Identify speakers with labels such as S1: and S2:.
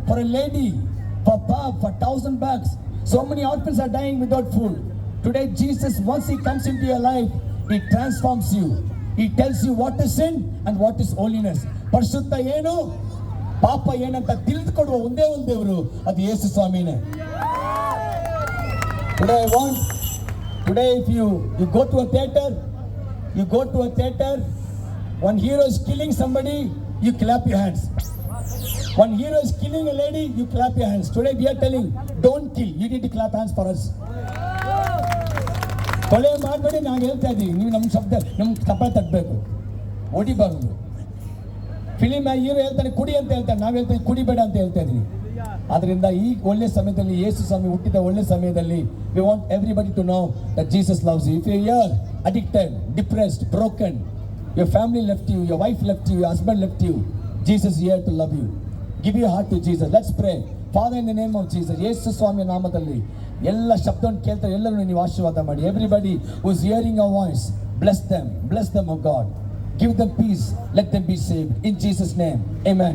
S1: for a lady, for 1,000 bucks. So many orphans are dying without food. Today Jesus, once he comes into your life, he transforms you. He tells you what is sin and what is holiness. ಪರಿಶುದ್ಧ ಏನು ಪಾಪ ಏನಂತ ತಿಳಿದುಕೊಡುವ ಒಂದೇ ಒಂದು ದೇವರು, ಅದು ಯೇಸು ಸ್ವಾಮಿನೇ. Today if you go to a theater, one hero is killing somebody, you clap your hands. One hero is killing a lady, you clap your hands. Today we are telling, don't kill, you need to clap hands for us. ಕೊಲೆ ಮಾಡಬೇಡಿ, ನಾನು ಹೇಳ್ತಾ ಇದ್ದೀನಿ, ನೀವು ನಮ್ಮ ಶಬ್ದ ನಮ್ಮ ತಪ್ಪಳೆ ತಟ್ಟಬೇಕು, ಹೊಡಿಬಾರ್ದು. Film hero ಹೇಳ್ತಾನೆ ಕುಡಿ ಅಂತ ಹೇಳ್ತಾನೆ, ನಾವು ಹೇಳ್ತಾನೆ ಕುಡಿಬೇಡ ಅಂತ ಹೇಳ್ತಾ ಇದ್ದೀನಿ. ಆದ್ರಿಂದ ಈ ಒಳ್ಳೆ ಸಮಯದಲ್ಲಿ, ಯೇಸು ಸ್ವಾಮಿ ಹುಟ್ಟಿದ ಒಳ್ಳೆ ಸಮಯದಲ್ಲಿ, we want everybody to know that Jesus loves you. If you're here addicted, depressed, broken, your family left you, your wife left you, your husband left you, Jesus is here to love you. Give your heart to Jesus. Let's pray. Father, in the name of Jesus, ಯೇಸು ಸ್ವಾಮಿಯ ನಾಮದಲ್ಲಿ ಎಲ್ಲ ಶಬ್ದವನ್ನು ಕೇಳ್ತಾರೆ ಎಲ್ಲರೂ ನೀವು ಆಶೀರ್ವಾದ ಮಾಡಿ. Everybody who is hearing your voice, bless them, oh God. Give them peace, let them be saved. In Jesus' name, amen.